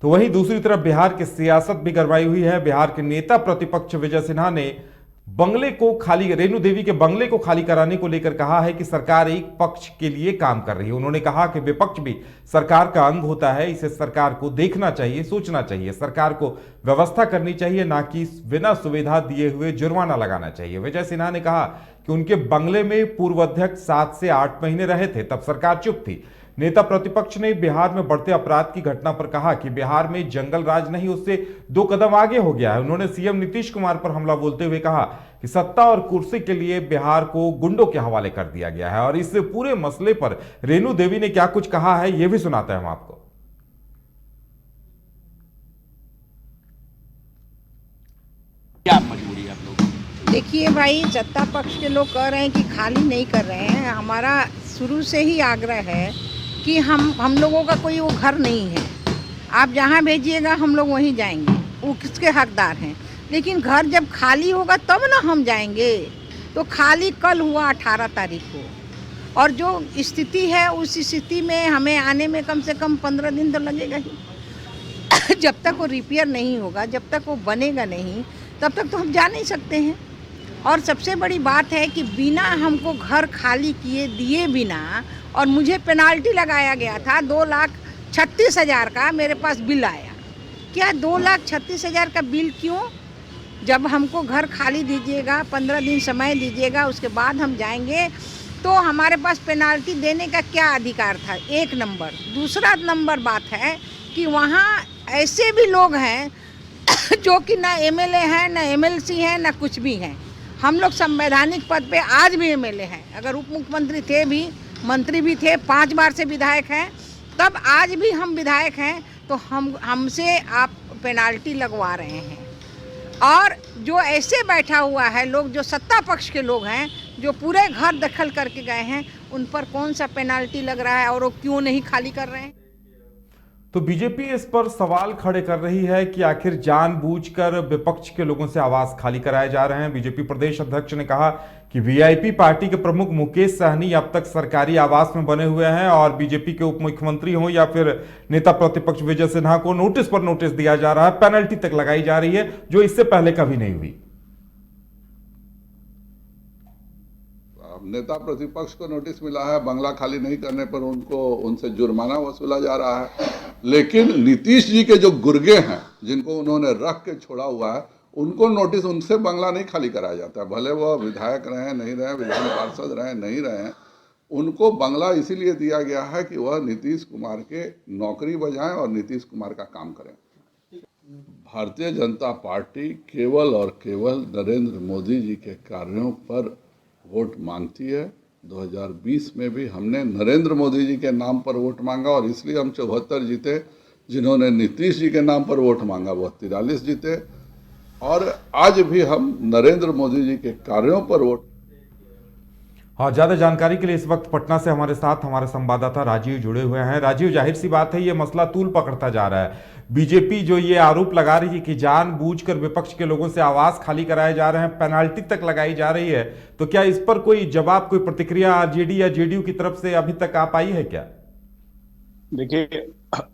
तो वहीं दूसरी तरफ बिहार की सियासत भी गरमाई हुई है। बिहार के नेता प्रतिपक्ष विजय सिन्हा ने बंगले को खाली, रेणु देवी के बंगले को खाली कराने को लेकर कहा है कि सरकार एक पक्ष के लिए काम कर रही है। उन्होंने कहा कि विपक्ष भी सरकार का अंग होता है, इसे सरकार को देखना चाहिए, सोचना चाहिए, सरकार को व्यवस्था करनी चाहिए, ना कि बिना सुविधा दिए हुए जुर्माना लगाना चाहिए। विजय सिन्हा ने कहा कि उनके बंगले में पूर्व अध्यक्ष 7 से 8 महीने रहे थे, तब सरकार चुप थी। नेता प्रतिपक्ष ने बिहार में बढ़ते अपराध की घटना पर कहा कि बिहार में जंगल राज नहीं, उससे 2 कदम आगे हो गया है। उन्होंने सीएम नीतीश कुमार पर हमला बोलते हुए कहा कि सत्ता और कुर्सी के लिए बिहार को गुंडों के हवाले कर दिया गया है। और इस पूरे मसले पर रेणु देवी ने क्या कुछ कहा है, यह भी सुनाते हैं हम आपको। क्या मजबूरी है आप लोग? देखिए भाई, सत्ता पक्ष के लोग कह रहे हैं कि खाली नहीं कर रहे हैं। हमारा शुरू से ही आग्रह है कि हम लोगों का कोई वो घर नहीं है, आप जहाँ भेजिएगा हम लोग वहीं जाएंगे, वो किसके हकदार हैं। लेकिन घर जब खाली होगा तब ना हम जाएंगे। तो खाली कल हुआ 18 तारीख को, और जो स्थिति है उस स्थिति में हमें आने में कम से कम 15 दिन तो लगेगा ही। जब तक वो रिपेयर नहीं होगा, जब तक वो बनेगा नहीं, तब तक तो हम जा नहीं सकते हैं। और सबसे बड़ी बात है कि बिना हमको घर खाली किए दिए बिना, और मुझे पेनाल्टी लगाया गया था 2,36,000 का, मेरे पास बिल आया। क्या 2,36,000 का बिल क्यों? जब हमको घर खाली दीजिएगा, 15 दिन समय दीजिएगा, उसके बाद हम जाएंगे, तो हमारे पास पेनाल्टी देने का क्या अधिकार था? एक नंबर। दूसरा नंबर बात है कि वहाँ ऐसे भी लोग हैं जो कि ना एमएलए हैं, ना एमएलसी हैं, ना कुछ भी हैं। हम लोग संवैधानिक पद पे आज भी एमएलए हैं, अगर उप मुख्यमंत्री थे भी, मंत्री भी थे, 5 बार से विधायक हैं, तब आज भी हम विधायक हैं। तो हमसे आप पेनाल्टी लगवा रहे हैं। और जो ऐसे बैठा हुआ है लोग, जो सत्ता पक्ष के लोग हैं, जो पूरे घर दखल करके गए हैं, उन पर कौन सा पेनाल्टी लग रहा है और वो क्यों नहीं खाली कर रहे हैं? तो बीजेपी इस पर सवाल खड़े कर रही है कि आखिर जानबूझकर विपक्ष के लोगों से आवास खाली कराए जा रहे हैं। बीजेपी प्रदेश अध्यक्ष ने कहा कि वीआईपी पार्टी के प्रमुख मुकेश सहनी अब तक सरकारी आवास में बने हुए हैं, और बीजेपी के उप मुख्यमंत्री हो या फिर नेता प्रतिपक्ष विजय सिन्हा को नोटिस पर नोटिस दिया जा रहा है, पेनल्टी तक लगाई जा रही है, जो इससे पहले कभी नहीं हुई। नेता प्रतिपक्ष को नोटिस मिला है, बंगला खाली नहीं करने पर उनसे जुर्माना वसूला जा रहा है। लेकिन नीतीश जी के जो गुर्गे हैं, जिनको उन्होंने रख के छोड़ा हुआ है, उनको नोटिस, उनसे बंगला नहीं खाली कराया जाता है। भले वह विधायक रहे नहीं रहे, विधान पार्षद रहे नहीं रहे, उनको बंगला इसीलिए दिया गया है कि वह नीतीश कुमार के नौकरी बजाएं और नीतीश कुमार का काम करें। भारतीय जनता पार्टी केवल और केवल नरेंद्र मोदी जी के कार्यों पर वोट मांगती है। 2020 में भी हमने नरेंद्र मोदी जी के नाम पर वोट मांगा, और इसलिए हम 74 जीते। जिन्होंने नीतीश जी के नाम पर वोट मांगा वह 43 जीते। और आज भी हम नरेंद्र मोदी जी के कार्यों पर वोट। हाँ, ज्यादा जानकारी के लिए इस वक्त पटना से हमारे साथ हमारे संवाददाता राजीव जुड़े हुए हैं। राजीव, जाहिर सी बात है ये मसला तूल पकड़ता जा रहा है। बीजेपी जो ये आरोप लगा रही है कि जानबूझकर विपक्ष के लोगों से आवास खाली कराए जा रहे हैं, पेनाल्टी तक लगाई जा रही है, तो क्या इस पर कोई जवाब, कोई प्रतिक्रिया आरजेडी या जेडीयू की तरफ से अभी तक आ पाई है क्या? देखिए,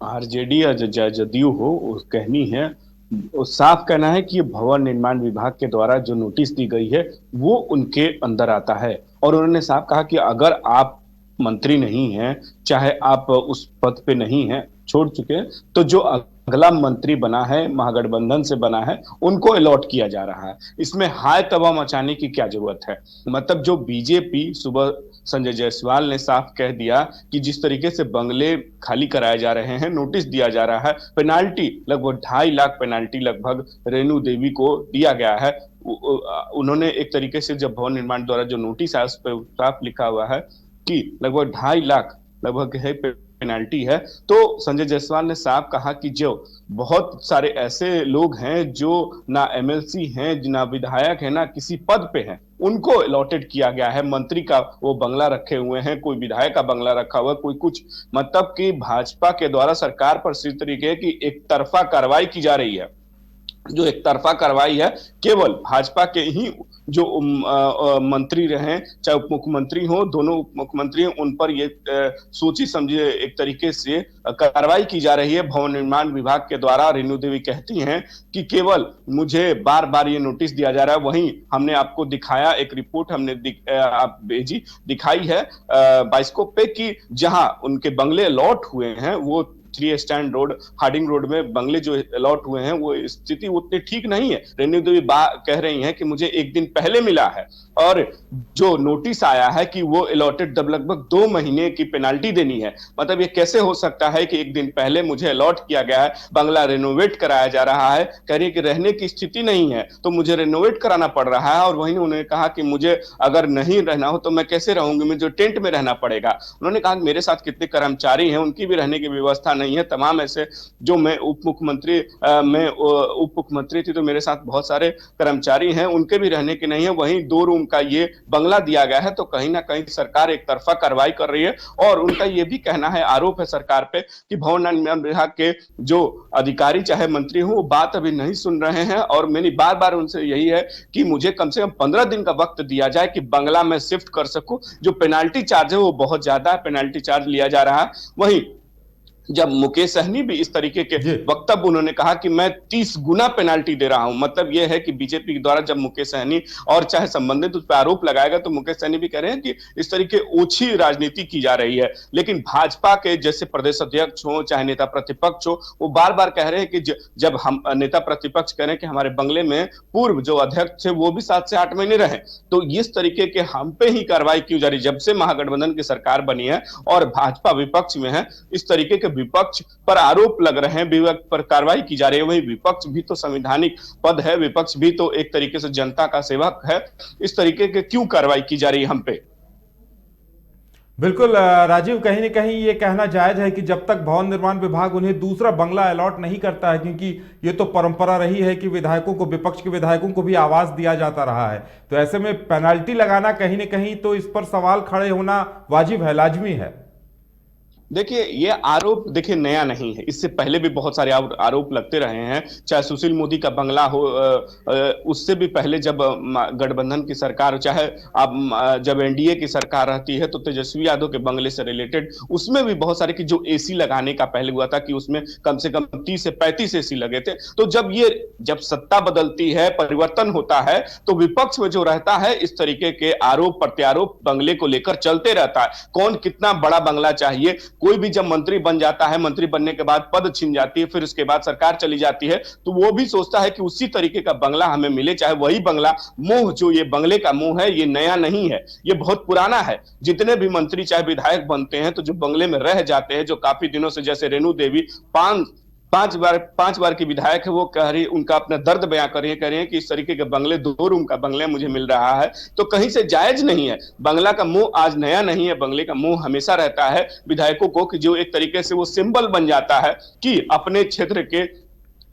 आरजेडी या जदयू हो, कहनी है, वो साफ कहना है कि ये भवन निर्माण विभाग के द्वारा जो नोटिस दी गई है वो उनके अंदर आता है। और उन्होंने साफ कहा कि अगर आप मंत्री नहीं हैं, चाहे आप उस पद पे नहीं हैं, छोड़ चुके हैं, तो जो अगला मंत्री बना है, महागठबंधन से बना है, उनको अलॉट किया जा रहा है। इसमें हाय तबाह मचाने की क्या जरूरत है? मतलब जो बीजेपी, सुबह संजय जायसवाल ने साफ कह दिया कि जिस तरीके से बंगले खाली कराए जा रहे हैं, नोटिस दिया जा रहा है, पेनाल्टी लगभग 2.5 लाख पेनाल्टी लगभग रेणु देवी को दिया गया है। उन्होंने एक तरीके से, जब भवन निर्माण द्वारा जो नोटिस है उस पर साफ लिखा हुआ है कि लगभग 2.5 लाख लगभग है पेनाल्टी है। तो संजय जायसवाल ने साफ कहा कि जो बहुत सारे ऐसे लोग हैं जो ना एमएलसी हैं, ना विधायक हैं, ना किसी पद पे हैं, उनको अलॉटेड किया गया है। मंत्री का वो बंगला रखे हुए हैं, कोई विधायक का बंगला रखा हुआ है, कोई कुछ। मतलब कि भाजपा के द्वारा सरकार पर इस तरीके की एक तरफा कार्रवाई की जा रही है। जो एक तरफा कार्रवाई है, केवल भाजपा के ही जो मंत्री रहे, चाहे उप मुख्यमंत्री हो, दोनों उप मुख्यमंत्री हैं, उन पर ये सोची समझे एक तरीके से कार्रवाई की जा रही है भवन निर्माण विभाग के द्वारा। रेणु देवी कहती हैं कि केवल मुझे बार बार ये नोटिस दिया जा रहा है। वहीं हमने आपको दिखाया, एक रिपोर्ट हमने आप भेजी, दिखाई है बाइस्कोप पे, कि जहां उनके बंगले अलॉट हुए हैं, वो 3 स्टैंड रोड, हार्डिंग रोड में बंगले जो अलॉट हुए हैं, वो स्थिति उतनी ठीक नहीं है। रेणु देवी कह रही हैं कि मुझे एक दिन पहले मिला है, और जो नोटिस आया है कि वो अलॉटेड लगभग 2 महीने की पेनाल्टी देनी है। मतलब ये कैसे हो सकता है कि एक दिन पहले मुझे अलॉट किया गया है, बंगला रेनोवेट कराया जा रहा है, कह रही है कि रहने की स्थिति नहीं है तो मुझे रेनोवेट कराना पड़ रहा है। और वहीं उन्होंने कहा कि मुझे अगर नहीं रहना हो तो मैं कैसे रहूंगी, मुझे टेंट में रहना पड़ेगा। उन्होंने कहा कि मेरे साथ कितने कर्मचारी हैं, उनकी भी रहने की व्यवस्था नहीं है। तमाम ऐसे, जो मैं उप मुख्यमंत्री थी तो मेरे साथ बहुत सारे कर्मचारी हैं, उनके भी रहने की नहीं है। वहीं 2 रूम का ये बंगला दिया गया है। तो कहीं ना कहीं सरकार एक तरफा कार्रवाई कर रही है, और उनका ये भी कहना है, आरोप है सरकार पे, कि भवन निर्माण विभाग के जो अधिकारी चाहे मंत्री हो, वो बात अभी नहीं सुन रहे हैं। और मेरी बार बार उनसे यही है कि मुझे कम से कम 15 दिन का वक्त दिया जाए कि बंगला में शिफ्ट कर सकूं। जो पेनाल्टी चार्ज है वो बहुत ज्यादा है, पेनाल्टी चार्ज लिया जा रहा है। वहीं जब मुकेश सहनी भी इस तरीके के वक्तव्य, उन्होंने कहा कि मैं 30 गुना पेनाल्टी दे रहा हूं। मतलब यह है कि बीजेपी के द्वारा जब मुकेश सहनी और चाहे संबंधित उस पर आरोप लगाएगा, तो मुकेश सहनी भी कह रहे हैं कि इस तरीके ओछी राजनीति की जा रही है। लेकिन भाजपा के जैसे प्रदेश अध्यक्ष हो, चाहे नेता प्रतिपक्ष हो, वो बार बार कह रहे हैं कि जब हम नेता प्रतिपक्ष कह रहे हैं कि हमारे बंगले में पूर्व जो अध्यक्ष थे वो भी 7 से 8 महीने रहे, तो इस तरीके के हम पे ही कार्रवाई क्यों जा रही। जब से महागठबंधन की सरकार बनी है और भाजपा विपक्ष में है, इस तरीके के विपक्ष पर आरोप लग रहे हैं, विपक्ष पर कार्रवाई की जा रही है। वही विपक्ष भी तो संवैधानिक पद है, विपक्ष भी तो एक तरीके से जनता का सेवक है। इस तरीके के क्यों कार्रवाई की जा रही है हम पे। बिल्कुल राजीव, कहीं ना कहीं ये कहना जायज है कि जब तक भवन निर्माण विभाग उन्हें दूसरा बंगला अलॉट नहीं करता है, क्योंकि ये तो परंपरा रही है कि विधायकों को, विपक्ष के विधायकों को भी आवाज दिया जाता रहा है, तो ऐसे में पेनाल्टी लगाना कहीं ना कहीं तो इस पर सवाल खड़े होना वाजिब है, लाजमी है। देखिए, ये आरोप देखिए नया नहीं है, इससे पहले भी बहुत सारे आरोप लगते रहे हैं। चाहे सुशील मोदी का बंगला हो, उससे भी पहले जब गठबंधन की सरकार, चाहे अब जब एनडीए की सरकार रहती है, तो तेजस्वी यादव के बंगले से रिलेटेड उसमें भी बहुत सारे, कि जो एसी लगाने का पहले हुआ था कि उसमें कम से कम 30 से 35 एसी लगे थे। तो जब सत्ता बदलती है, परिवर्तन होता है, तो विपक्ष में जो रहता है, इस तरीके के आरोप प्रत्यारोप बंगले को लेकर चलते रहता है। कौन कितना बड़ा बंगला चाहिए, कोई भी जब मंत्री बन जाता है, मंत्री बनने के बाद पद छिन जाती है, फिर उसके बाद सरकार चली जाती है, तो वो भी सोचता है कि उसी तरीके का बंगला हमें मिले, चाहे वही बंगला। मोह, जो ये बंगले का मोह है, ये नया नहीं है, ये बहुत पुराना है। जितने भी मंत्री चाहे विधायक बनते हैं, तो जो बंगले में रह जाते हैं, जो काफी दिनों से, जैसे रेणु देवी पांच बार की विधायक है, वो कह रही, उनका अपना दर्द बयां कर रही है कि इस तरीके के बंगले, 2 रूम का बंगले मुझे मिल रहा है, तो कहीं से जायज नहीं है। बंगला का मुंह आज नया नहीं है, बंगले का मुंह हमेशा रहता है विधायकों को, कि जो एक तरीके से वो सिंबल बन जाता है कि अपने क्षेत्र के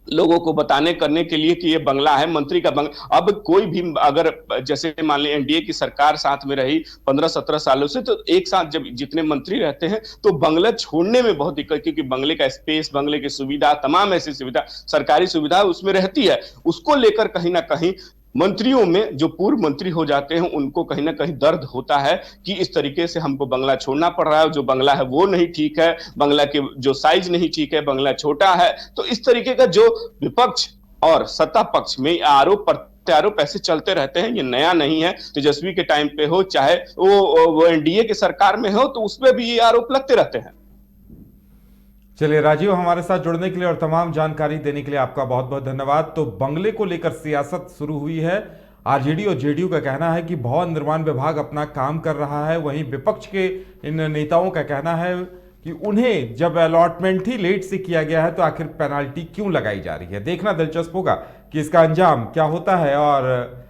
लोगों को बताने करने के लिए कि ये बंगला है, मंत्री का बंगला। अब कोई भी, अगर जैसे मान लें एनडीए की सरकार साथ में रही 15-17 सालों से, तो एक साथ जब जितने मंत्री रहते हैं, तो बंगला छोड़ने में बहुत दिक्कत, क्योंकि बंगले का स्पेस, बंगले की सुविधा, तमाम ऐसी सुविधा, सरकारी सुविधा उसमें रहती है। उसको लेकर कहीं ना कहीं मंत्रियों में, जो पूर्व मंत्री हो जाते हैं, उनको कहीं ना कहीं दर्द होता है कि इस तरीके से हमको बंगला छोड़ना पड़ रहा है, जो बंगला है वो नहीं ठीक है, बंगला के जो साइज नहीं ठीक है, बंगला छोटा है। तो इस तरीके का जो विपक्ष और सत्ता पक्ष में आरोप प्रत्यारोप ऐसे चलते रहते हैं, ये नया नहीं है। तेजस्वी के टाइम पे हो, चाहे वो एनडीए की सरकार में हो, तो उसमें भी ये आरोप लगते रहते हैं। चलिए राजीव, हमारे साथ जुड़ने के लिए और तमाम जानकारी देने के लिए आपका बहुत बहुत धन्यवाद। तो बंगले को लेकर सियासत शुरू हुई है। आरजेडी और जेडीयू का कहना है कि भवन निर्माण विभाग अपना काम कर रहा है, वहीं विपक्ष के इन नेताओं का कहना है कि उन्हें जब अलॉटमेंट ही लेट से किया गया है, तो आखिर पेनाल्टी क्यों लगाई जा रही है। देखना दिलचस्प होगा कि इसका अंजाम क्या होता है और